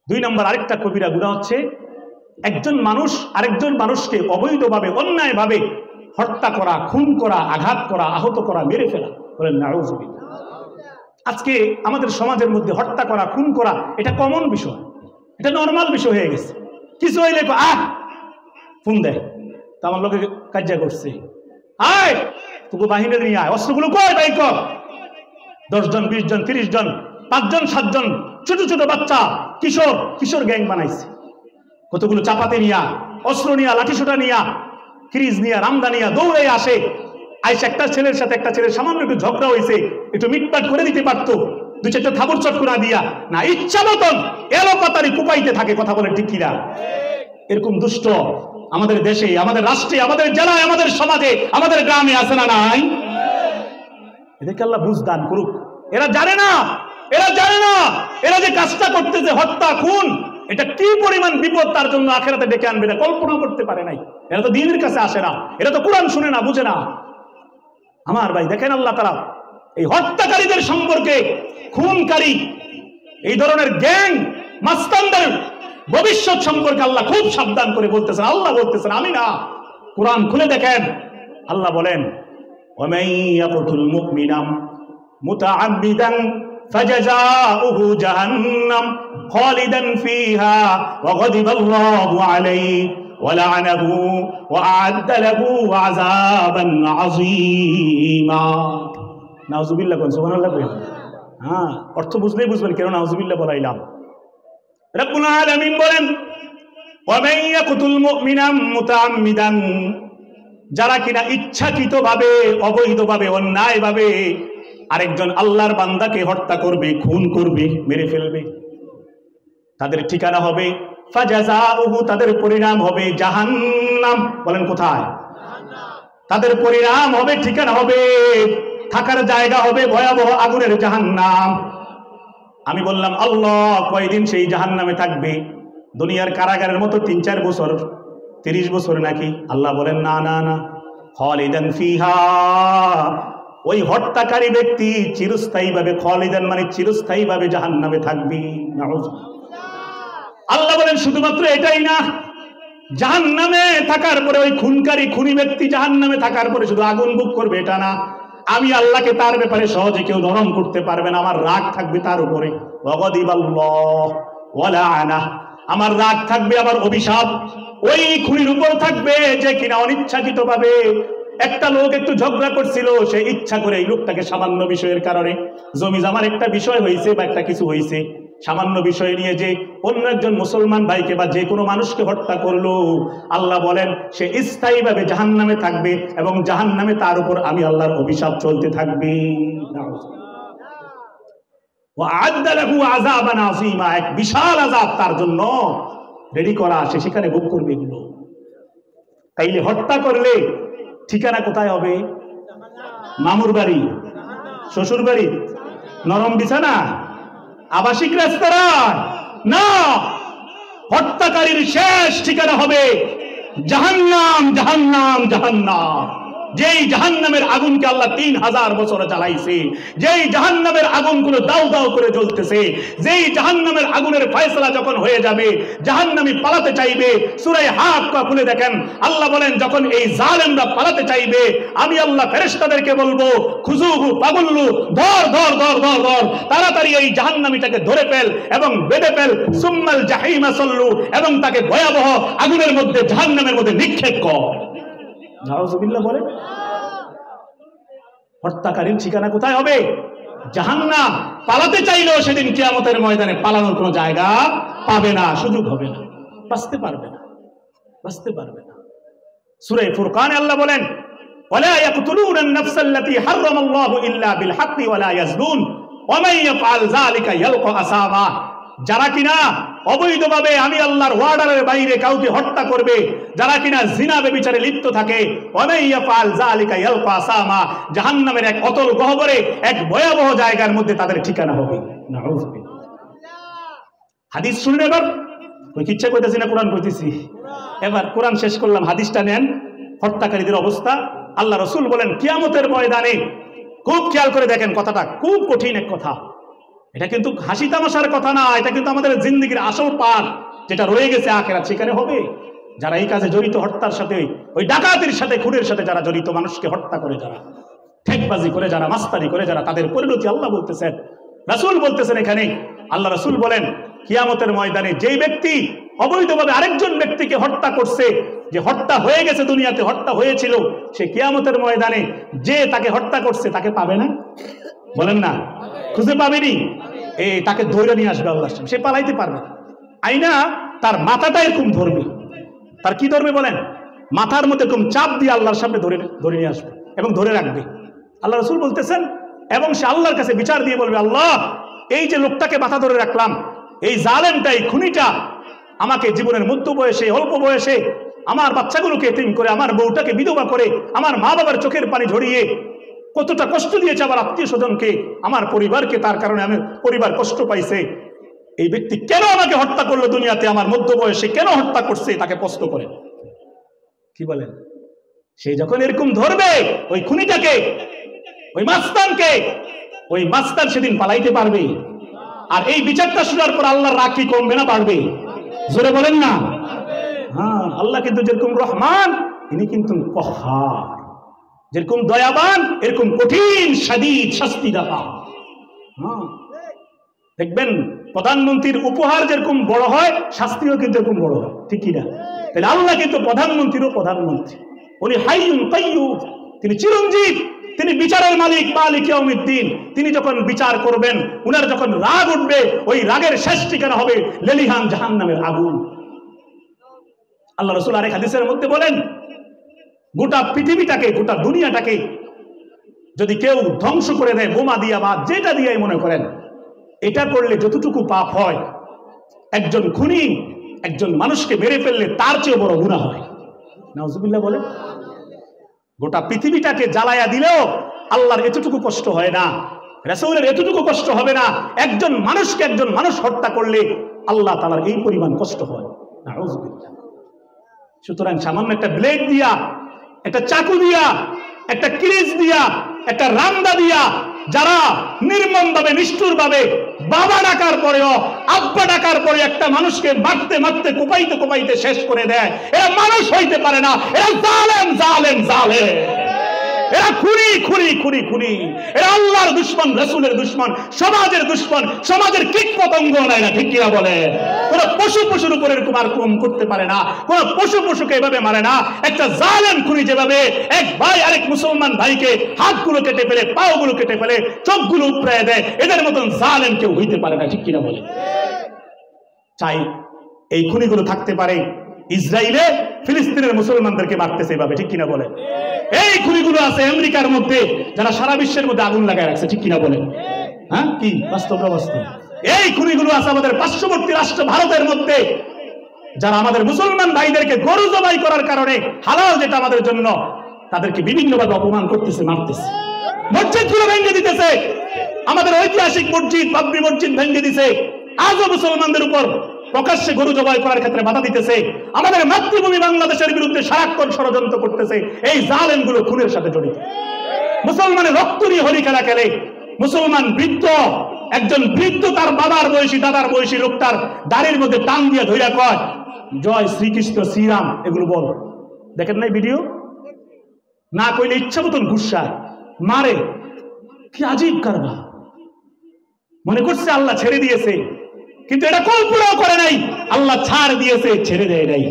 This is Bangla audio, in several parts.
দুই নম্বর আরেকটা কবিরা গুনাহ হচ্ছে একজন মানুষ আরেকজন মানুষকে অবৈধভাবে অন্যায়ভাবে হত্যা করা, খুন করা, আঘাত করা, আহত করা, মেরে ফেলা। বলেন নাউযুবিল্লাহ। আজকে আমাদের সমাজের মধ্যে হত্যা করা, খুন করা এটা কমন বিষয়, এটা নর্মাল বিষয় হয়ে গেছে। কিছু হইলে ফোন দেয়, তা আমার লোকে কার্য করছে, আয় তোকে বাহিনী নিয়ে আয়, অস্ত্রগুলো কয় তাই কর। 10 জন 20 জন 30 জন 5 জন 7 জন ছোট ছোট বাচ্চা কিশোর গ্যাং বানাইছে। কতগুলো চাপাতে নিয়া, অস্ত্র নিয়া, লাঠিসোঁটা নিয়া, ক্রিজ নিয়া, রামদা নিয়া দৌড়ে আসে। আইসা একটা ছেলের সাথে একটা ছেলের সামান্য একটু ঝগড়া হয়েছে, একটু মিটপাট করে দিতে পারতো, 2-4টা থাবড় চটকরা দিয়া না, ইচ্ছা মতন এলোপাতারি কুপাইতে থাকে। কথা বলে ঠিক কিনা? এরকম দুষ্ট আমাদের দেশে, আমাদের রাষ্ট্রে, আমাদের জেলায়, আমাদের সমাজে, আমাদের গ্রামে আছে না নাই? এদেরকে আল্লাহ বুঝ দান করুক। এরা জানে না এরা যে কাজটা করতেছে, হত্যা খুন, এটা কি পরিমাণ বিপদ তার জন্য আখিরাতে ডেকে আনবে না, কল্পনা করতে পারে নাই। এরা তো দ্বীনের কাছে আসে না, এরা তো কোরআন শুনে না, বুঝে না। আমার ভাই দেখেন, আল্লাহ তাআলা এই হত্যাকারীদের সম্পর্কে, খুনকারী, এই ধরনের গ্যাং মাস্তানদের ভবিষ্যৎ সম্পর্কে আল্লাহ খুব সাবধান করে বলতেছেন। আল্লাহ বলতেছেন, আমি না। কোরআন খুলে দেখেন, আল্লাহ বলেন, وَمَن يَقْتُلْ مُؤْمِنًا مُتَعَمِّدًا فَجَزَاؤُهُ جَهَنَّمُ خَالِدًا فِيهَا وَغَضِبَ اللَّهُ عَلَيْهِ وَلَعَنَهُ وَأَعَدَّ لَهُ عَذَابًا عَظِيمًا। নাউযুবিল্লাহ কোন, সুবহানাল্লাহ কোন। হ্যাঁ, অর্থ বুঝলেই বুঝবেন কেন নাউযুবিল্লাহ বলাইলাম। রব্বুল আলামিন বলেন, وَمَن يَقْتُلْ مُؤْمِنًا مُتَعَمِّدًا, যারা কিনা ইচ্ছাকৃতভাবে, অবৈধভাবে, অন্যায়ভাবে আরেকজন আল্লাহর বান্দাকে হত্যা করবে, খুন করবে, মেরে ফেলবে, তাদের ঠিকানা হবে ফাজাযাউহু, তাদের পরিণাম হবে জাহান্নাম। বলেন কোথায়? তাদের পরিণাম হবে, ঠিকানা হবে, থাকার জায়গা হবে ভয়াবহ আগুনের জাহান্নাম। আমি বললাম, আল্লাহ কয়দিন সেই জাহান্নামে থাকবে? দুনিয়ার কারাগারের মতো 3-4 বছর, 30 বছর নাকি? আল্লাহ বলেন, না না না, খালিদান ফিহা, ওই হত্যাকারী ব্যক্তি চিরস্থায়ীভাবে, খালিদান মানে চিরস্থায়ীভাবে জাহান্নামে থাকবে। আল্লাহ বলেন, শুধুমাত্র এটাই না, জাহান্নামে থাকার পরে ওই খুনি ব্যক্তি জাহান্নামে থাকার পরে শুধু আগুন ভোগ করবে এটা না, আমি আল্লাহকে তার ব্যাপারে সহজে কেউ নরম করতে পারবে না। আমার রাগ থাকবে তার উপরে, ওয়াগাদিবাল্লাহ ওয়ালাআনা, আমার রাগ থাকবে, আমার অভিশাপ ওই খুনির উপর থাকবে যে কিনা অনিচ্ছাকৃতভাবে, একটা লোক একটু ঝগড়া করছিল, সে ইচ্ছা করে এই লোকটাকে সামান্য বিষয়ের কারণে, জমি জামার একটা বিষয় হয়েছে বা একটা কিছু হয়েছে, সামান্য বিষয় নিয়ে যে অন্য একজন মুসলমান ভাইকে বা যে কোনো মানুষকে হত্যা করলো, আল্লাহ বলেন সে স্থায়ীভাবে জাহান্নামে থাকবে এবং জাহান্নামে তার উপর আমি আল্লাহর অভিশাপ চলতে থাকবে। ওয়া'আদ্দা লাহু আযাবান আযীমা, এক বিশাল আযাব তার জন্য রেডি করা আছে, সেখানে ভোগ করবে এগুলো। তাইলে হত্যা করলে ঠিকানা কোথায় হবে? মামুর বাড়ি, শ্বশুর বাড়ি, নরম বিছানা, আবাসিক রেস্তোরাঁ না, হত্যাকারীর শেষ ঠিকানা হবে জাহান্নাম, জাহান্নাম, জাহান্নাম। যেই জাহান্নামের আগুনকে আল্লাহ 3000 বছর জ্বালাইছে, যেই জাহান্নামের আগুনগুলো দাউ দাউ করে জ্বলতেছে, যেই জাহান্নামের আগুনের ফয়সালা যখন হয়ে যাবে, জাহান্নামী পালাতে চাইবে। সূরা হাক্কা খুলে দেখেন, আল্লাহ বলেন, যখন এই জালেমরা পালাতে চাইবে, আমি আল্লাহ ফেরেশতাদেরকে বলবো, খুজুহু ফাগুল্লু, ধর ধর ধর ধর ধর, তাড়াতাড়ি এই জাহান্নামীটাকে ধরে ফেল এবং বেঁধে ফেল, সুম্মাল জাহিমা সাল্লু, এবং তাকে ভয়াবহ আগুনের মধ্যে, জাহান্নামের মধ্যে নিক্ষেপ কর। নাউযুবিল্লাহ বলে। হত্যাকারীর ঠিকানা কোথায় হবে? জাহান্নাম। পালাতে চাইলেও সেদিন কিয়ামতের ময়দানে পালানোর কোনো জায়গা পাবে না, সুযোগ হবে না, বাঁচতে পারবে না, বাঁচতে পারবে না। সূরা ফুরকানে আল্লাহ বলেন, ওয়ালা ইয়াকতুলুনা আন-নাফসাল্লাতী হারামাল্লাহু ইল্লা বিল হাক্কি ওয়ালা ইয়াজনুন ওয়া মান ইয়াফআল যালিকা ইয়ালকা আসামা, যারা কিনা অবৈধভাবে আমি আল্লাহর ওয়ার্ডারের বাইরে কাউকে হত্যা করবে, যারা কিনা জিনা ব্যভিচারে লিপ্ত থাকে, ওয়া মান ইয়াফআল যালিকা ইয়ালকা আসামা, জাহান্নামের এক অতল গহ্বরে, এক ভয়াবহ জায়গার মধ্যে তাদের ঠিকানা হবে। নাউযুবিল্লাহ। হাদিস শুনুন এবার, ওই কিচ্ছা কইতাছি না, কোরআন কইতেছি। এবার কোরআন শেষ করলাম, হাদিসটা নেন, হত্যাকারীদের অবস্থা। আল্লাহ রাসূল বলেন, কিয়ামতের ময়দানে, খুব খেয়াল করে দেখেন কথাটা, খুব কঠিন এক কথা। এটা কিন্তু হাসি তামাশার কথা না, এটা কিন্তু আমাদের জিন্দেগির আসল পাঠ, যেটা রয়ে গেছে আখিরাত সেখানে হবে। যারা এই কাজে জড়িত, হত্যার সাথে, ওই ডাকাতির সাথে, খুনের সাথে যারা জড়িত, মানুষকে হত্যা করে যারা, ঠেকবাজি করে যারা, মাস্তানি করে যারা, তাদের পরিণতি আল্লাহ বলতেছেন, রাসূল বলতেছেন। এখানে আল্লাহ রাসূল বলেন, কিয়ামতের ময়দানে যেই ব্যক্তি অবৈধভাবে আরেকজন ব্যক্তিকে হত্যা করছে, যে হত্যা হয়ে গেছে, দুনিয়াতে হত্যা হয়েছিল, সে কিয়ামতের ময়দানে যে তাকে হত্যা করছে তাকে পাবে না? বলেন না, খুঁজে পাবেনি। তাকে ধরে নিয়ে আসবে আল্লাহর সামনে, সে পালাইতে পারবে না। আইনা তার মাথাটা এরকম ধরবে, তার কি ধরবে বলেন? মাথার মধ্যে এরকম চাপ দিয়ে আল্লাহর সামনে ধরে নিয়ে আসবে এবং ধরে রাখবে। আল্লাহ রাসূল বলতেছেন, এবং সে আল্লাহর কাছে বিচার দিয়ে বলবে, আল্লাহ, এই যে লোকটাকে মাথা ধরে রাখলাম, এই জালেমটা, এই খুনিটা আমাকে জীবনের মধ্য বয়সে, অল্প বয়সে আমার বাচ্চাগুলোকে এতিম করে, আমার বউটাকে বিধবা করে, আমার মা বাবার চোখের পানি ঝরিয়ে কতটা কষ্ট দিয়েছে আমার আত্মীয় স্বজনকে, আমার পরিবারকে, তার কারণে আমার পরিবার কষ্ট পাইছে। এই ব্যক্তি কেন আমাকে হত্যা করলো দুনিয়াতে, আমার মধ্য বয়সে কেন হত্যা করছে, তাকে প্রশ্ন করে। কি বলেন? সে যখন এরকম ধরবে ওই খুনিটাকে, ওই মাস্তানকে, ওই মাস্তান সেদিন পালাইতে পারবে। আর এই বিচারটা শোনার পর আল্লাহর রাগ কি কমবে না বাড়বে? জোরে বলেন না। হ্যাঁ, আল্লাহ কিন্তু যেরকম রহমান, ইনি কিন্তু কহার, যেরকম দয়াবান, এরকম কঠিন শাদীদ শাস্তিদাতা। হ্যাঁ, দেখবেন প্রধানমন্ত্রীর উপহার যেরকম বড় হয়, শাস্তিও কিন্তু এরকম বড় হয়, ঠিক কিনা? তাহলে আল্লাহ কিন্তু প্রধানমন্ত্রীরও প্রধানমন্ত্রী, উনি হাইয়ুন কাইয়্যুম, তিনি চিরঞ্জীব, তিনি বিচারের মালিক, মালিক ইয়াউমিদ্দিন। তিনি যখন বিচার করবেন, উনার যখন রাগ উঠবে, ওই রাগের শেষ ঠিকানা হবে লেলিহান জাহান্নামের আগুন। আল্লাহ রাসূল আরেক হাদিসের মধ্যে বলেন, গোটা পৃথিবীটাকে, গোটা দুনিয়াটাকে যদি কেউ ধ্বংস করে দেয় বোমা দিয়া বা যেটা দিয়াই মনে করেন, এটা করলে যতটুকু পাপ হয়, একজন খুনি একজন মানুষকে মেরে ফেললে তার চেয়ে বড় গুনাহ হয়। নাউজুবিল্লাহ বলে। গোটা পৃথিবীটাকে জ্বালায়া দিলেও আল্লাহর এতটুকু কষ্ট হয় না, রাসূলের এতটুকু কষ্ট হবে না। একজন মানুষকে একজন মানুষ হত্যা করলে আল্লাহ তাআলার এই পরিমাণ কষ্ট হয়। নাউজুবিল্লাহ। সুতরাং সামান্য একটা ব্লেড দিয়া, একটা চাকু দিয়া, একটা কিরিচ দিয়া, একটা রামদা দিয়া যারা নির্মমভাবে, নিষ্ঠুরভাবে বাবা ডাকার পরেও, আব্বা ডাকার পরে একটা মানুষকে মারতে মারতে, কোপাইতে কোপাইতে শেষ করে দেয়, এরা মানুষ হইতে পারে না, এরা জালেম, জালেম, জালেম, এরা খুনি, খুনি, খুনি, খুনি, এরা আল্লাহর দুশমন, রাসূলের দুশমন, সমাজের দুশমন, সমাজের কীট পতঙ্গ না, এরা ঠিক কিনা বলে? কোন পশু পশুর উপর এরকম আর কম করতে পারে না, কোন পশু পশুকে এভাবে মারে না। একটা জালেম খুনি যেভাবে এক ভাই আরেক মুসলমান ভাইকে হাতগুলো কেটে ফেলে, পাওগুলো কেটে ফেলে, চোখগুলো উপড়ায় দেয়, এদের মতন জালেম কেউ হইতে পারে না, ঠিক কিনা বলে? চাই এই খুনিগুলো থাকতে পারে ইসরায়েলে ফিলিস্তিনের মুসলমানদেরকে মারতেছে এভাবে, ঠিক কিনা বলে? এই খুনিগুলো আছে আমেরিকার মধ্যে, যারা সারা বিশ্বের মধ্যে আগুন লাগায় রাখছে, ঠিক কিনা বলে? হ্যাঁ, কি বাস্তব অবস্থা? এই খুনিগুলো আছে আমাদের পার্শ্ববর্তী রাষ্ট্র ভারতের মধ্যে, যারা আমাদের মুসলমান ভাইদেরকে গরু জবাই করার কারণে, হালাল যেটা আমাদের জন্য, তাদেরকে বিভিন্নভাবে অপমান করতেছে, মারতেছে, মসজিদগুলো ভেঙে দিতেছে। আমাদের ঐতিহাসিক মসজিদ, বাবরি মসজিদ ভেঙে দিছে। আজও মুসলমানদের উপর প্রকাশ্যে গরু জবাই করার ক্ষেত্রে বাধা দিতেছে। আমাদের মাতৃভূমি বাংলাদেশের বিরুদ্ধে সারাক্ষণ ষড়যন্ত্র করতেছে। এই জালেমগুলো খুনের সাথে জড়িত। মুসলমানের রক্ত নিয়ে হোলি খেলা খেলে। মুসলমান বৃদ্ধ, একজন বৃদ্ধ তার বাবার বয়সী, দাদার বয়সী লোকটার দাড়ির মধ্যে টান দিয়ে ধইরা কয়, জয় শ্রীকৃষ্ণ, শ্রীরাম, এগুলো বল। দেখেন নাই ভিডিও? না কইলে ইচ্ছা মতন গুসায় মারে। কি আজীব কারবার! মনে করছে আল্লাহ ছেড়ে দিয়েছে, কিন্তু এটা কল্পনাও করে নাই আল্লাহ ছাড় দিয়েছে, ছেড়ে দেয় নাই।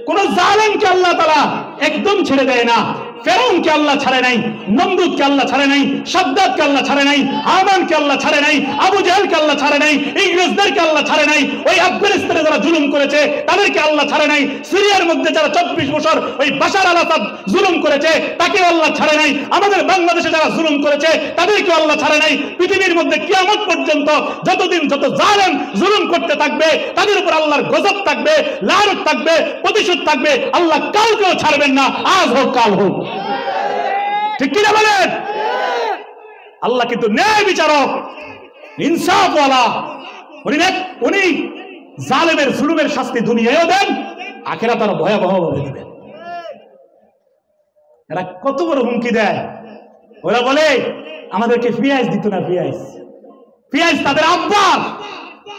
কোন জালেমকে আল্লাহ তাআলা একদম ছেড়ে দেয় না। ফেরাউনকে আল্লাহ ছাড়ে নাই, নমরুদকে আল্লাহ ছাড়ে নাই, সাদ্দাতকে আল্লাহ ছাড়ে নাই, হামানকে আল্লাহ ছাড়ে নাই, আবু জাহেলকে আল্লাহ ছাড়ে নাই, ইংরেজদেরকে আল্লাহ ছাড়ে নাই, ওই আফগানিস্তানে যারা জুলুম করেছে তাদেরকে আল্লাহ ছাড়ে নাই, সিরিয়ার মধ্যে যারা 24 বছর ওই বাশার আল আসাদ জুলুম করেছে তাকেও আল্লাহ ছাড়ে নাই, আমাদের বাংলাদেশে যারা জুলুম করেছে তাদেরকেও আল্লাহ ছাড়ে নাই। পৃথিবীর মধ্যে কিয়ামত পর্যন্ত যতদিন যত জালেম জুলুম করতে থাকবে তাদের উপর আল্লাহর গজব থাকবে, লানত থাকবে, প্রতিশোধ থাকবে। আল্লাহ কাউকেও ছাড়বেন না, আজ হোক কাল হোক, ঠিক কিনা বলেন? আল্লাহ কিন্তু ন্যায় বিচারক, ইনসাফওয়ালা। উনি জালেমের জুলুমের শাস্তি দুনিয়ায়ও দেন, আখিরাতে আরো ভয়াবহভাবে দিবেন। এরা কত বড় হুমকি দেয়! ওরা বলে আমাদেরকে পেঁয়াজ দিত না, পেঁয়াজ পেঁয়াজ তাদের আব্বা।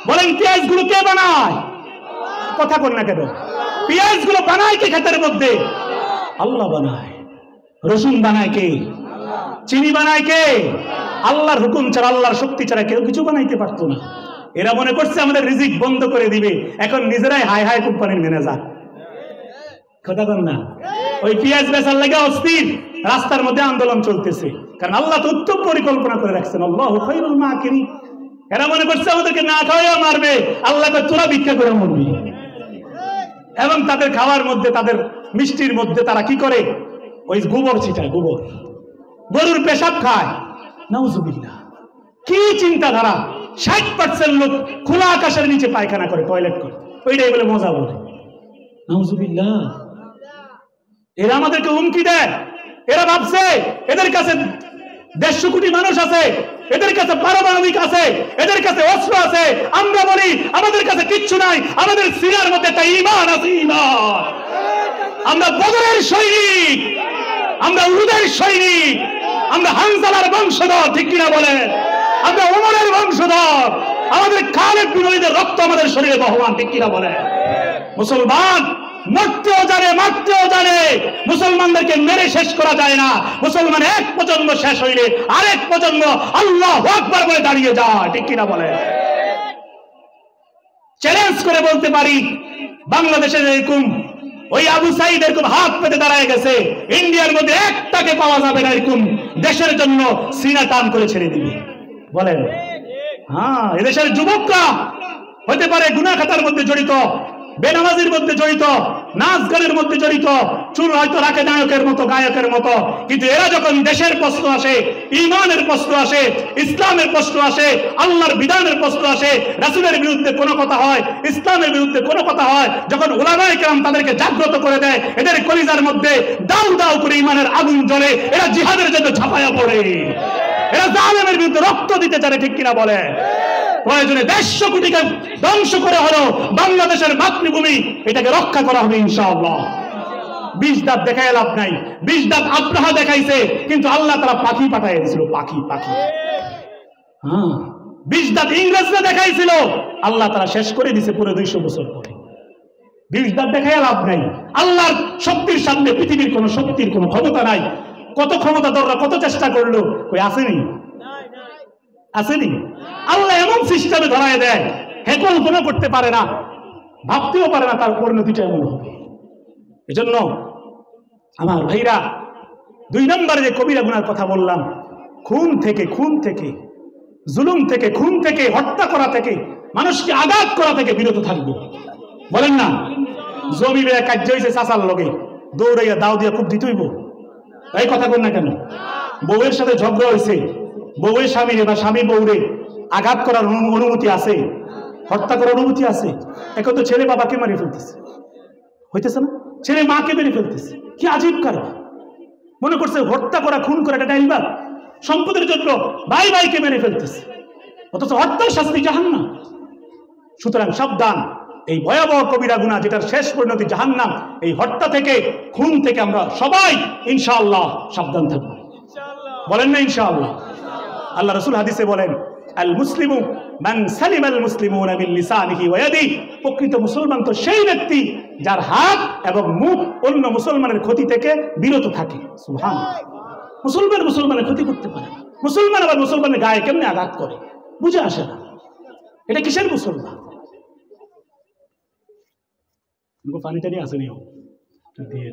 বলেন পেঁয়াজ গুলো কে বানায়? কথা কন না কেন? পেঁয়াজ গুলো বানায় কে ক্ষেতের মধ্যে? আল্লাহ বানায়। রসুন বানায় কে? চিনি বানায় কে? আল্লাহর হুকুম ছাড়া, আল্লাহর শক্তি ছাড়া কেউ কিছু বানাইতে পারতো না। এরা মনে করছে আমাদের রিজিক বন্ধ করে দিবে, এখন নিজেরাই হাই হাই কোম্পানির ম্যানেজার। কথা কন না? ওই পেঁয়াজ বেচার লেগে অস্থির, রাস্তার মধ্যে আন্দোলন চলতেছে, কারণ আল্লাহ তো উত্তম পরিকল্পনা করে রাখছেন। আল্লাহু খায়রুল মাকিরিন। এরা মনে করছে আমাদেরকে না খাওয়াইয়া মারবে, আল্লাহকে তোরা ভিক্ষা করে মরবি। এবং তাদের খাওয়ার মধ্যে, তাদের মিষ্টির মধ্যে তারা কি করে? ওই গোবর ছিটায়, গোবর, গরুর পেশাব খায়। নাউজুবিল্লাহ, কি চিন্তাধারা! 60% লোক খোলা আকাশের নিচে পায়খানা করে, টয়লেট করে, ওইটাই বলে মজা বলে। নাউজুবিল্লাহ। এরা আমাদেরকে হুমকি দেয়। এরা ভাবছে এদের কাছে 150 কোটি মানুষ আছে, এদের কাছে পারমাণবিক আছে, এদের কাছে অস্ত্র আছে। আমরা বলি আমাদের কাছে কিচ্ছু নাই, আমাদের সিনার মধ্যে একটা ঈমান আছে। ঈমান। আমরা বদরের সৈনিক, আমরা উহুদের সৈনিক, আমরা হানজালার বংশধর, ঠিক কিনা বলেন? আমরা ওমরের বংশধর, আমাদের খালিদ বিন ওলীদের রক্ত আমাদের শরীরে বহমান, ঠিক কিনা বলেন? মুসলমান মরতেও জানে, মারতেও জানে। মুসলমানদেরকে মেরে শেষ করা যায় না। মুসলমান এক প্রজন্ম শেষ হইলে আরেক প্রজন্ম আল্লাহু আকবার বলে দাঁড়িয়ে যায়, ঠিক কিনা বলে? চ্যালেঞ্জ করে বলতে পারি, বাংলাদেশের এরকম ওই আবু সাইদ এরকম হাত পেতে দাঁড়ায় গেছে, ইন্ডিয়ার মধ্যে একটাকে পাওয়া যাবে না এরকম দেশের জন্য সিনা টান করে ছেড়ে দিবে। বলেন? হ্যাঁ, এদেশের যুবকরা হতে পারে গুনাহ খাতার মধ্যে জড়িত, বেনামাজির মধ্যে জড়িত, নাচ গানের মধ্যে জড়িত, চুল হয়তো রাখে নায়কের মতো, গায়কের মতো, কিন্তু এরা যখন দেশের প্রশ্ন আসে, ঈমানের প্রশ্ন আসে, ইসলামের প্রশ্ন আসে, আল্লাহর বিধানের প্রশ্ন আসে, রাসূলের বিরুদ্ধে কোনো কথা হয়, ইসলামের বিরুদ্ধে কোনো কথা হয়, যখন উলামায়ে কেরাম তাদেরকে জাগ্রত করে দেয়, এদের কলিজার মধ্যে দাউ দাউ করে ঈমানের আগুন জ্বলে, এরা জিহাদের জন্য ঝাঁপায়া পড়ে, এরা জালেমের বিরুদ্ধে রক্ত দিতে চায়, ঠিক কিনা বলে? প্রয়োজনে 150 কোটিকে ধ্বংস করে হলো বাংলাদেশের মাতৃভূমি এটাকে রক্ষা করা হবে ইনশাআল্লাহ। 20 দাঁত দেখায় লাভ নাই। 20 দাঁত আব্রাহা দেখাইছে, কিন্তু আল্লাহ তাআলা পাখি পাঠিয়ে দিয়েছিল, পাখি। হ্যাঁ, 20 দাঁত ইংরেজরা দেখাইছিল, আল্লাহ তাআলা শেষ করে দিয়েছে পুরো 200 বছর পরে। 20 দাঁত দেখায় লাভ নাই। আল্লাহর শক্তির সামনে পৃথিবীর কোন শক্তির কোন ক্ষমতা নাই। কত ক্ষমতাধররা কত চেষ্টা করলো, কই আসেনি? আসেনি? আল্লাহ এমন সিস্টেমে ধরায় দেয়, হে কল্পনা করতে পারে না, ভাবতেও পারে না তার পরিণতিটা এমন হবে। এজন্য আমার ভাইরা, 2 নম্বরে যে কবিরা গুনার কথা বললাম, খুন থেকে, জুলুম থেকে, খুন থেকে, হত্যা করা থেকে, মানুষকে আঘাত করা থেকে বিরত থাকবো। বলেন না? জমি বেয়া কার্য হয়েছে চাচার লগে, দৌড়াইয়া দাও দিয়া খুব দিতে হইব, তাই কথা বল না কেন? বউয়ের সাথে ঝগড়া হয়েছে, বউয়ের স্বামী বা স্বামী বউরে আঘাত করার অনুমতি আছে, হত্যা করার অনুমতি আছে। এখন তো ছেলে বাবাকে মারি ফেলতেছে, হইতেছে না? ছেলে মাকে মেরে ফেলতেছে, কি আজীব কারণ! মনে করছে হত্যা করা, খুন করা এটা ডাইলবাদ, সম্পদের জন্য ভাই ভাইকে মেরে ফেলতেছে, অথচ হত্যার শাস্তি জাহান্নাম। সুতরাং সাবধান, এই ভয়াবহ কবিরা গুনাহ যেটার শেষ পরিণতি জাহান্নাম, এই হত্যা থেকে, খুন থেকে আমরা সবাই ইনশাআল্লাহ সাবধান থাকবো। বলেন না ইনশাআল্লাহ? আল্লাহ রাসূল হাদিসে বলেন, আল মুসলিমু মান সালিমাল মুসলিমুনা মিন লিসানিহি ওয়া ইয়াদিহি। প্রকৃত মুসলমান তো সেই ব্যক্তি যার হাত এবং মুখ অন্য মুসলমানের ক্ষতি থেকে বিরত থাকে। সুবহানাল্লাহ। মুসলমানের ক্ষতি করতে পারে না। মুসলমান আবার মুসলমানের গায়ে কেমনে আঘাত করে বুঝে আসে না। এটা কিসের মুসলমান? পানিটা নিয়ে আসেনি দিয়ে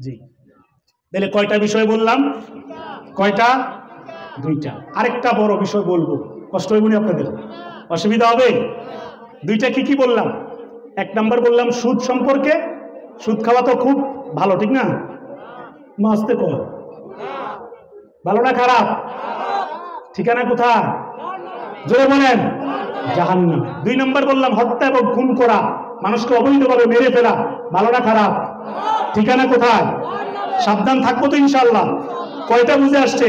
জি। তাহলে কয়টা বিষয় বললাম? কয়টা? 2টা। আরেকটা বড় বিষয় বলবো, কষ্ট হইবনি আপনাদের? অসুবিধা হবে? 2টা কি বললাম? 1 নাম্বার বললাম সুদ সম্পর্কে। সুদ খাওয়া তো খুব ভালো, ঠিক না? মাসতে কর, ভালো না খারাপ? ঠিকানা কোথায়? জোরে বলেন, জাহান্নাম। 2 নাম্বার বললাম হত্যা এবং খুন করা, মানুষকে অবৈধভাবে মেরে ফেলা, ভালো না খারাপ? ঠিকানা কোথায়? সাবধান থাকবো তো ইনশাআল্লাহ। কয়টা বুঝে আসছে?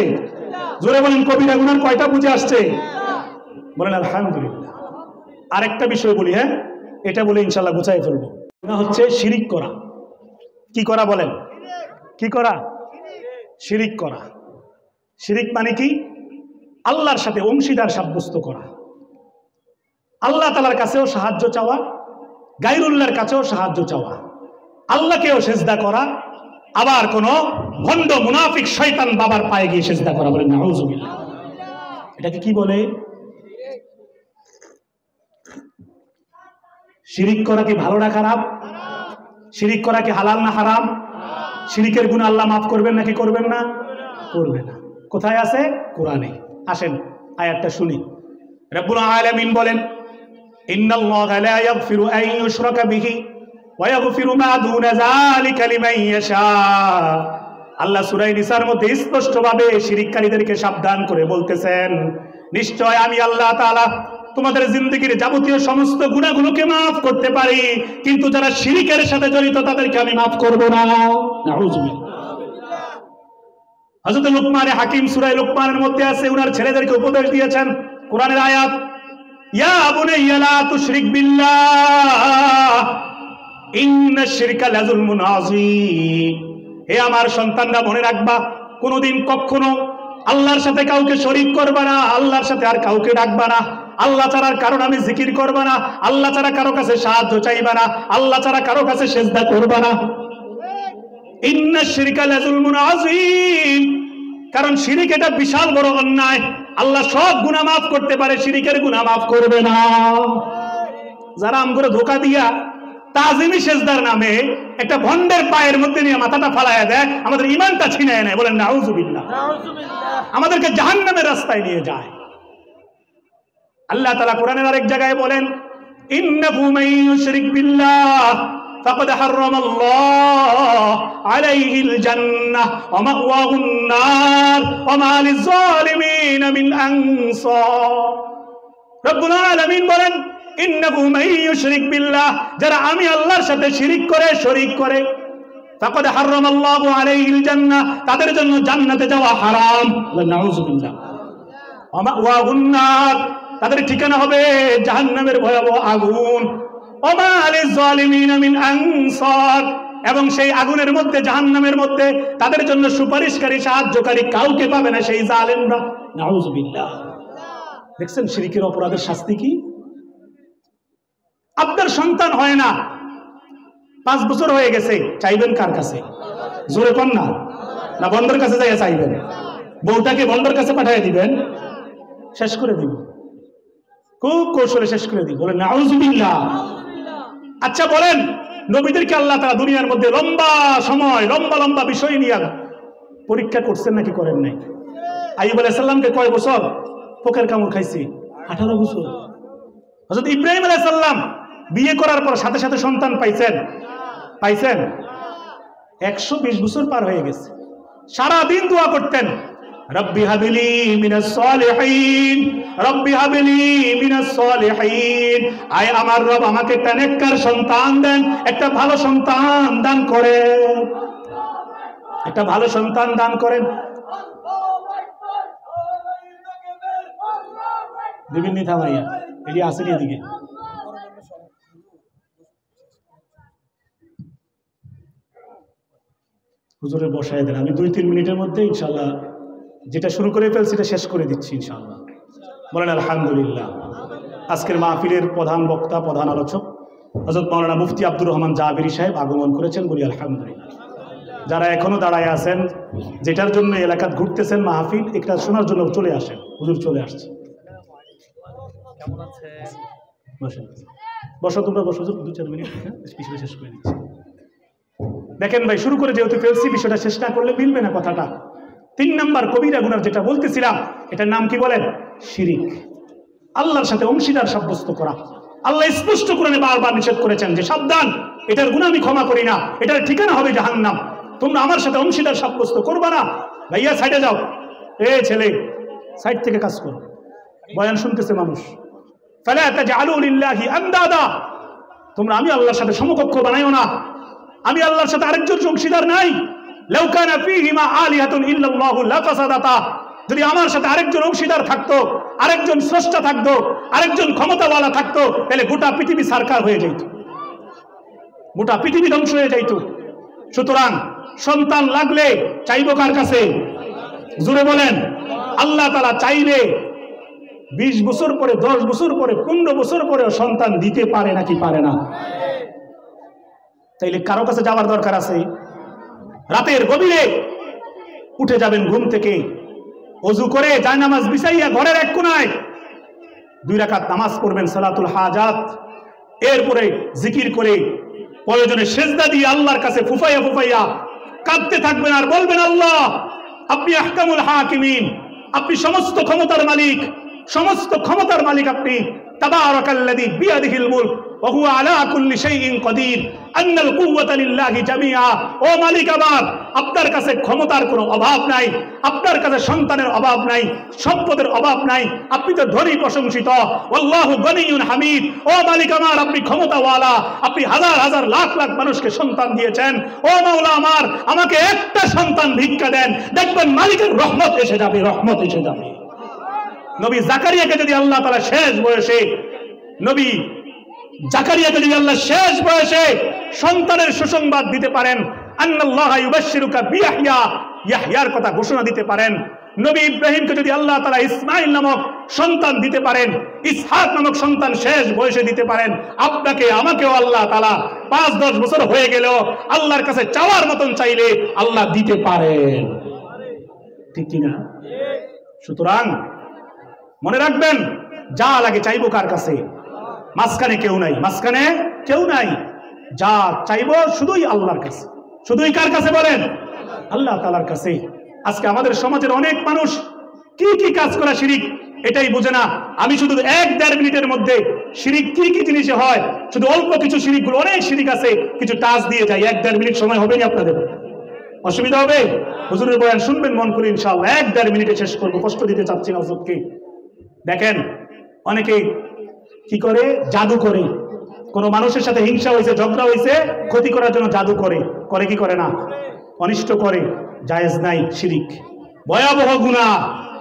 জোরে বলেন, কবিরা গুনার কয়টা বুঝে আসছে? বলেন আলহামদুলিল্লাহ। আরেকটা বিষয় বলি, হ্যাঁ, এটা বলে ইনশাআল্লাহ গুছাই ফেলবো। গুনাহ হচ্ছে শিরিক করা। কি করা? বলেন, কি করা? শিরিক করা। শিরিক মানে কি? আল্লাহর সাথে অংশীদার সাব্যস্ত করা, আল্লাহ তাআলার কাছেও সাহায্য চাওয়া, গায়রুল্লাহর কাছেও সাহায্য চাওয়া, আল্লাহকেও সেজদা করা, আবার কোন ভণ্ড মুনাফিক শয়তান বাবার পায়ে গিয়ে সেজদা করা, বলেন নাউজুবিল্লাহ। এটাকে কি বলে? শিরিক করা কি ভালো না খারাপ? শিরিক করা কি হালাল না হারাম? শিরিকের গুনাহ আল্লাহ মাফ করবেন নাকি করবেন না? করবে না। কোথায় আছে? কোরআনে। আসেন আয়াতটা শুনি। রব্বুল আলামিন বলেন, ইন্নাল্লাহা লা ইয়াগফিরু আন ইউশরাকা বিহি ওয়া ইয়াগফিরু মা দুনা যালিকা লিমান ইয়াশা। আল্লাহ সূরা নিসার মধ্যে স্পষ্টভাবে শিরিককারীদেরকে সাবধান করে বলতেছেন, নিশ্চয় আমি আল্লাহ তাআলা তোমাদের জিন্দেগির যাবতীয় সমস্ত গুনাহগুলোকে মাফ করতে পারি, কিন্তু যারা শিরিকের সাথে জড়িত তাদেরকে আমি মাফ করব না। নাউজুবিল্লাহ। হযরত লুকমান হাকিম সূরা লুকমানের মধ্যে আছে, উনার ছেলেদেরকে উপদেশ দিয়েছেন, কোরআনের আয়াত, ইয়া বুনাইয়া লা তুশরিক বিল্লাহ ইন্নাশ শিরকা লাযুলমুন আযীম। হে আমার সন্তানরা, মনে রাখবা কোনোদিন কখনো আল্লাহর সাথে কাউকে শরীক করবা না, আল্লাহর সাথে আর কাউকে ডাকবা না, আল্লাহ ছাড়ার কারো নামে জিকির করবা না, আল্লাহ ছাড়া কারো কাছে সাহায্য চাইবা না, আল্লাহ ছাড়া কারো কাছে সেজদা করবা না। ইন্নাশ শিরকা লাযুলমুন আযীম, কারণ শিরিক এটা বিশাল বড় অন্যায়। আল্লাহ সব গুনাহ মাফ করতে পারে, শিরিকের গুনাহ মাফ করবে না। যারা আমগরে ধোঁকা দিয়া তাজিমি সেজদার নামে একটা ভন্ডের পায়ের মধ্যে নিয়ে মাথাটা ফালায়া দেয়, আমাদের ঈমানটা ছিনায় নেয়, বলেন নাউজুবিল্লাহ। আমাদেরকে জাহান্নামের রাস্তায় নিয়ে যায়। আল্লাহ তাআলা কোরআনের আরেক জায়গায় বলেন, ইন্নাহু মান ইউশরিক বিল্লাহ ফাকাদ হারামাল্লাহু আলাইহিল জান্নাহ ওয়া মাওয়াহুন নার ওয়া মা লিয-যালিমিন মিন আনসার। রব্বুল আলামিন বলেন, ইন্নাহু মান ইউশরিক বিল্লাহ, যারা আমি আল্লাহর সাথে শিরিক করে শরীক করে, ফাকাদ হারামাল্লাহু আলাইহিল জান্নাহ, তাদের জন্য জান্নাতে যাওয়া হারাম। নাউজুবিল্লাহ। ওয়া মাওয়াহুন নার, তাদের ঠিকানা হবে জাহান্নামের ভয়াবহ আগুন। ওয়া মা লিয-যালিমিন মিন আনসার, এবং সেই আগুনের মধ্যে, জাহান্নামের মধ্যে তাদের জন্য সুপারিশকারী, সাহায্যকারী কাউকে পাবে না সেই জালেমরা। নাউজুবিল্লাহ। দেখছেন শিরকের অপরাধের শাস্তি কি? আপনার সন্তান হয় না, 5 বছর হয়ে গেছে, চাইবেন কার কাছে? জোরে কোন না, না বন্ধের কাছে যাইয়া চাইবেন? বউটাকে বন্ধের কাছে পাঠিয়ে দিবেন, শেষ করে দিব, খুব কৌশলে শেষ করে দিব, বলেন নাউজুবিল্লাহ। আচ্ছা বলেন, নবীদেরকে আল্লাহ তাআলা দুনিয়ার মধ্যে লম্বা সময় লম্বা লম্বা বিষয় নিয়ে পরীক্ষা করছেন নাকি করেন নাই? আইয়ুব আলাইহিস সালামকে কয় বছর পোকের কামড় খাইছি? 18 বছর। হযরত ইব্রাহিম আলাইহিস সালাম বিয়ে করার পর সাথে সাথে সন্তান পাইছেন? 120 বছর পার হয়ে গেছে। সারা দিন দোয়া করতেন, রব্বি হাবলি মিনাস সালিহিন, রব্বি হাবলি মিনাস সালিহিন। আয় আমার রব, আমাকে একটা নেককার সন্তান দেন, একটা ভালো সন্তান দান করেন, একটা ভালো সন্তান দান করেন। দিবেন নি থামাইয়া, এটি আসেন এদিকে। হুজুরে বসায় দেন, আমি 2-3 মিনিটের মধ্যে ইনশাআল্লাহ যেটা শুরু করে ফেলছি সেটা শেষ করে দিচ্ছি ইনশাআল্লাহ। বলেন আলহামদুলিল্লাহ। আজকের মাহফিলের প্রধান বক্তা, প্রধান আলোচক হযরত মাওলানা মুফতি আব্দুর রহমান জাবেরী সাহেব আগমন করেছেন, বলি আলহামদুলিল্লাহ। যারা এখনো দাঁড়ায় আছেন, যেটার জন্য এলাকা ঘুরতেছেন মাহফিল, এটা শোনার জন্য চলে আসেন, হুজুর চলে আসছে। বসো তোমরা, বসো 2-4 মিনিট, পিছনে শেষ করে দিচ্ছি। দেখেন ভাই, শুরু করে যেহেতু ফেলছি, বিষয়টা শেষ না করলে মিলবে না কথাটা। 3 নাম্বার কবিরা গুনাহ যেটা বলতেছিলাম, এটার নাম কি বলেন? শিরিক। আল্লাহর সাথে অংশীদার সাব্যস্ত করা। আল্লাহ স্পষ্ট কোরআনে বারবার নিষেধ করেছেন যে সাবধান, এটার গুনাহ আমি ক্ষমা করি না, এটার ঠিকানা হবে জাহান্নাম, তোমরা আমার সাথে অংশীদার সাব্যস্ত করবা না। ভাইয়া সাইডে যাও, এ ছেলে সাইড থেকে কাজ করো, বয়ান শুনতেছে মানুষ। ফালা তাজআলু লিল্লাহি আনদাদা, তোমরা আমি আল্লাহর সাথে সমকক্ষ বানাইও না, আমি আল্লাহর সাথে আরেকজন অংশীদার নাই। লাউ কানা ফীহিমা আলিহাতুন ইল্লাল্লাহু লাফাসাদাতা, যদি আমার সাথে আরেকজন অংশীদার থাকতো, আরেকজন স্রষ্টা থাকতো, আরেকজন ক্ষমতাওয়ালা থাকতো, তাহলে গোটা পৃথিবী সারকার হয়ে যাইত, গোটা পৃথিবী ধ্বংস হয়ে যাইত। সুতরাং সন্তান লাগলে চাইবো কার কাছে? জোরে বলেন, আল্লাহ তাআলা চাইলে 20 বছর পরে, 10 বছর পরে, 15 বছর পরে সন্তান দিতে পারে নাকি পারে না? তাইলে কারো কাছে যাওয়ার দরকার আছে? রাতের গভীরে উঠে যাবেন ঘুম থেকে, ওযু করে জায়নামাজ বিছাইয়া ঘরের এক কোণায় 2 রাকাত নামাজ পড়বেন সালাতুল হাজাত, এরপরে জিকির করে প্রয়োজনে সেজদা দিয়ে আল্লাহর কাছে ফুফাইয়া ফুফাইয়া কাঁদতে থাকবেন আর বলবেন, আল্লাহ আপনি আহকামুল হাকিমিন, আপনি সমস্ত ক্ষমতার মালিক, সমস্ত ক্ষমতার মালিক আপনি। তাবারাকাল্লাযী বিয়াদিহিল মুলক ওয়া হুয়া আলা কুল্লি শাইইন কাদির আন্নাল কুওয়াতা লিল্লাহি জামিআ। ও মালিক আমার, আপনার কাছে ক্ষমতার কোনো অভাব নাই, আপনার কাছে সন্তানের অভাব নাই, সম্পদের অভাব নাই, আপনি তো ধনী প্রশংসিত। আল্লাহু গনিয়ুন হামিদ। ও মালিক আমার, আপনি ক্ষমতাওয়ালা, আপনি হাজার হাজার লাখ লাখ মানুষকে সন্তান দিয়েছেন। ও মাওলা আমার, আমাকে একটা সন্তান ভিক্ষা দেন, দেখবেন মালিকের রহমত এসে যাবে, রহমত এসে যাবে। নবী জাকারিয়াকে যদি আল্লাহ তাআলা শেষ বয়সে, নবী জাকারিয়াকে যদি আল্লাহ শেষ বয়সে সন্তানের সুসংবাদ দিতে পারেন, আন্নাল্লাহা ইউবাশশিরুকা বিয়াহইয়া, ইয়াহইয়ার কথা ঘোষণা দিতে পারেন, নবী ইব্রাহিমকে যদি আল্লাহ তাআলা ইসমাঈল নামক সন্তান দিতে পারেন, ইসহাক নামক সন্তান শেষ বয়সে দিতে পারেন, আপনাকে আমাকেও আল্লাহ তাআলা 5-10 বছর হয়ে গেলেও আল্লাহর কাছে চাওয়ার মতন চাইলে আল্লাহ দিতে পারেন, ঠিক কিনা? সুতরাং মনে রাখবেন, যা লাগে চাইবো কার কাছে? মাঝখানে কেউ নাই, মাঝখানে কেউ নাই। যা চাইবো শুধুই আল্লাহর কাছে। শুধুই কার কাছে বলেন? আল্লাহ তাআলার কাছে। আজকে আমাদের সমাজের অনেক মানুষ কি কি কাজ করা শিরিক এটাই বোঝে না। আমি শুধু 1-1.5 মিনিটের মধ্যে শিরিক কি কি জিনিসে হয়, শুধু অল্প কিছু শিরিকগুলো, অনেক শিরিক আছে, কিছু টাচ দিয়ে যাই। 1-1.5 মিনিট সময় হবে না আপনাদের? অসুবিধা হবে? হুজুরের বয়ান শুনবেন মন করে, ইনশাআল্লাহ 1-1.5 মিনিটে শেষ করবো, কষ্ট দিতে চাচ্ছি না হুজুরকে। দেখেন, অনেকে কি করে? জাদু করে। কোন মানুষের সাথে হিংসা হয়েছে, ঝগড়া হয়েছে, ক্ষতি করার জন্য জাদু করে। করে কি করে না? অনিষ্ট করে। জায়েজ নাই, শিরিক, ভয়াবহ গুনাহ।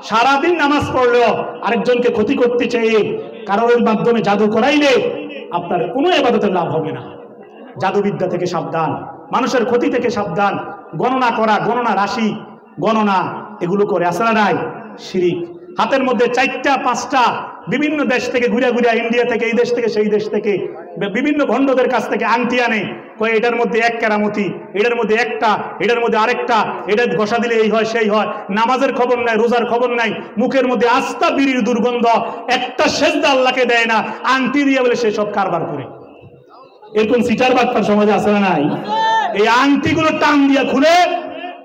সারাদিন নামাজ পড়লেও আরেকজনকে ক্ষতি করতে চেয়ে কারোর মাধ্যমে জাদু করাইলে আপনার কোনো ইবাদতের লাভ হবে না। জাদুবিদ্যা থেকে সাবধান, মানুষের ক্ষতি থেকে সাবধান। গণনা করা, গণনা রাশি গণনা, এগুলো করে আসলে নাই, শিরিক। হাতের মধ্যে 4টা-5টা বিভিন্ন দেশ থেকে ঘুরে ঘুরে, ইন্ডিয়া থেকে, এই দেশ থেকে সেই দেশ থেকে, বিভিন্ন ভণ্ডদের কাছ থেকে আংটি আনে, কয় এটার মধ্যে 1 কেরামতি, এটার মধ্যে একটা, এটার মধ্যে আরেকটা, এটা ঘষা দিলে এই হয় সেই হয়। নামাজের খবর নাই, রোজার খবর নাই, মুখের মধ্যে আস্তা বিড়ির দুর্গন্ধ, একটা সেজদা আল্লাহকে দেয় না, আংটি দিয়ে বলে সে সব কারবার করে। এরকম সিটার বাটপার সমাজে আছে না নাই? এই আংটিগুলো টান দিয়া খুলে,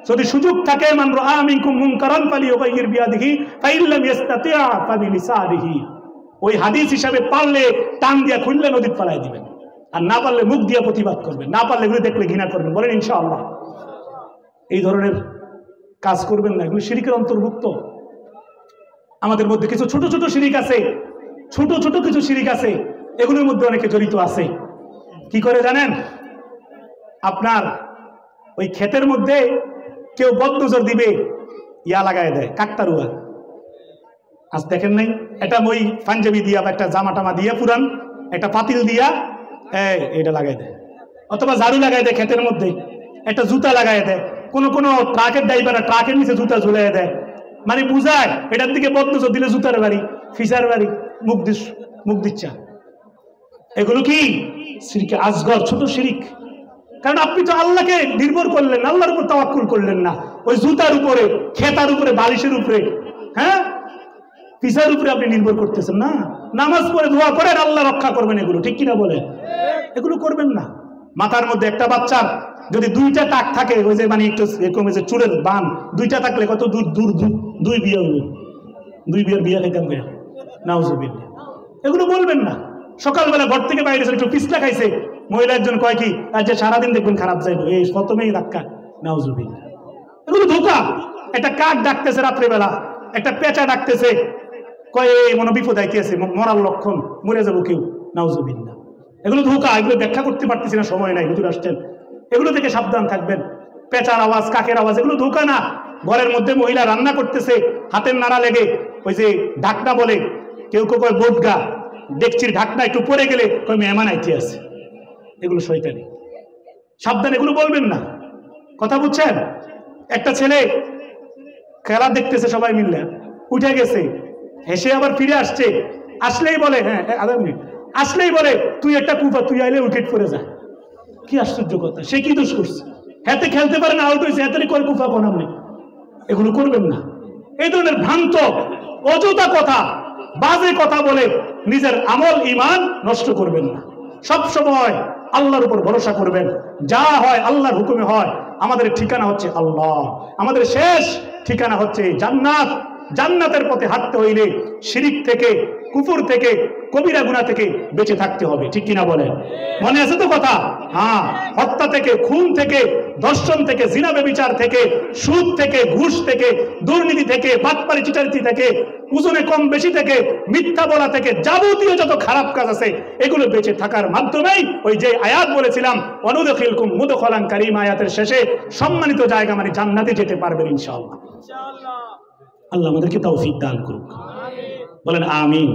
যদি সুযোগ থাকে, মান রাআ মিনকুম মুনকারান ফালিয়ুগাইয়ির বিয়াদিহি ফাইন লাম ইসতাতি' ফাবিলিসানিহি, ওই হাদিস হিসাবে পারলে টান দিয়া খুললে নদীতে ফেলাই দিবেন, আর না পারলে মুখ দিয়া প্রতিবাদ করবেন, না পারলে এগুলো দেখলে ঘৃণা করবেন। বলেন ইনশাআল্লাহ। এই ধরনের কাজ করবেন না, এগুলো শিরকের অন্তর্ভুক্ত। আমাদের মধ্যে কিছু ছোট ছোট শিরিক আছে, ছোট ছোট কিছু শিরিক আছে, এগুলোর মধ্যে অনেকে জড়িত আছে। কি করে জানেন? আপনার ওই ক্ষেতের মধ্যে কেউ বদনজর দিবে, ইয়া লাগায় দেয়, কাকতারুয়া। আজ দেখেন নাই? এটা ওই পাঞ্জাবি দিয়া বা একটা জামা টামা দিয়া, পুরান একটা পাতিল দিয়া এটা লাগাই দেয়, অথবা ঝাড়ু লাগাই দেয় ক্ষেতের মধ্যে, একটা জুতা লাগাই দেয়। কোন কোন ট্রাকের ড্রাইভার ট্রাকের নিচে জুতা ঝুলাই দেয়, মানে বুঝায় এটার দিকে বদনজর দিলে জুতার বাড়ি, ফিসার বাড়ি, মুখ দিচ্ছা। এগুলো কি? শিরকে আসগর, ছোট শিরিক। কারণ আপনি তো আল্লাহকে নির্ভর করলেন, আল্লাহর উপর তাওয়াক্কুল করলেন না, ওই জুতার উপরে, খেতার উপরে, বালিশের উপরে, হ্যাঁ, পিসার উপরে আপনি নির্ভর করতেছেন না। নামাজ পড়ে দোয়া করেন, আল্লাহ রক্ষা করবেন, এগুলো ঠিক কিনা বলে? এগুলো করবেন না। মাথার মধ্যে একটা বাচ্চার যদি 2টা টাক থাকে, ওই যে মানে একটু এরকম যে চুলের বান 2টা থাকলে কত দূর দূর 2 বিয়ে হলো, 2 বিয়ের বিয়ে খেতাম ভাইয়া, নাউজুবিল্লাহ। এগুলো বলবেন না। সকালবেলা ঘর থেকে বাইরে একটু পিছলা খাইছে, মহিলা একজন কয় কি, আর যে সারাদিন দেখবেন খারাপ যাইবো, এই প্রথমেই ধাক্কা, নাউজুবিল্লাহ। এগুলো ধোঁকা। একটা কাক ডাকতেছে রাত্রেবেলা, একটা পেঁচা ডাকতেছে, কয় এই মনে বিপদ আইতেছে, মরার লক্ষণ, মরে যাবো কেউ, নাউজুবিল্লাহ। এগুলো ধোঁকা, এগুলো ব্যাখ্যা করতে পারতেছি না, সময় নাই, হুজুর আসছেন। এগুলো থেকে সাবধান থাকবেন। পেঁচার আওয়াজ, কাকের আওয়াজ, এগুলো ধোঁকা না। ঘরের মধ্যে মহিলা রান্না করতেছে, হাতের নাড়া লেগে ওই যে ঢাকনা বলে, কেউ কেউ কয় বোটগা, ডেকচির ঢাকনা একটু পরে গেলে কয় মেহমান আইতে আছে, এগুলো শয়তানি। সাবধান, এগুলো বলবেন না। কথা বুঝছেন? একটা ছেলে খেলা দেখতেছে, সবাই মিললে উঠে গেছে, হেসে আবার ফিরে আসছে, আসলেই বলে হ্যাঁ আধা মিনিট, আসলেই বলে তুই একটা কুফা, তুই আইলে উইকেট পড়ে যা। কি আশ্চর্য কথা, সে কি দোষ করছে? হাতে খেলতে পারে না, আউট হয়েছে, হাতে করে কুফা বানাম নেই। এগুলো করবেন না। এই ধরনের ভ্রান্ত অযথা কথা, বাজে কথা বলে নিজের আমল ইমান নষ্ট করবেন না। সব সময় আল্লাহর উপর ভরসা করবেন, যা হয় আল্লাহর হুকুমে হয়। আমাদের ঠিকানা হচ্ছে আল্লাহ, আমাদের শেষ ঠিকানা হচ্ছে জান্নাত। জান্নাতের পথে হাঁটতে হইলে শিরিক থেকে, কুফর থেকে, কবিরা গুনাহ থেকে বেঁচে থাকতে হবে, ঠিক কিনা বলেন? মনে আছে তো কথা? হ্যাঁ, হত্যা থেকে, খুন থেকে, ধর্ষণ থেকে, জিনা ব্যভিচার থেকে, সুদ থেকে, ঘুষ থেকে, দুর্নীতি থেকে, বাটপারি চিটারিতি থেকে, ওজনে কম বেশি থেকে, মিথ্যা বলা থেকে, যাবতীয় যত খারাপ কাজ আছে এগুলো বেঁচে থাকার মাধ্যমেই ওই যে আয়াত বলেছিলাম ওয়ানুদখিলকুম মুদখালান কারীম, আয়াতের শেষে সম্মানিত জায়গা মানে জান্নাতে যেতে পারবেন ইনশাআল্লাহ। আল্লাহ আমাদেরকে তৌফিক দান করুক, বলেন আমিন।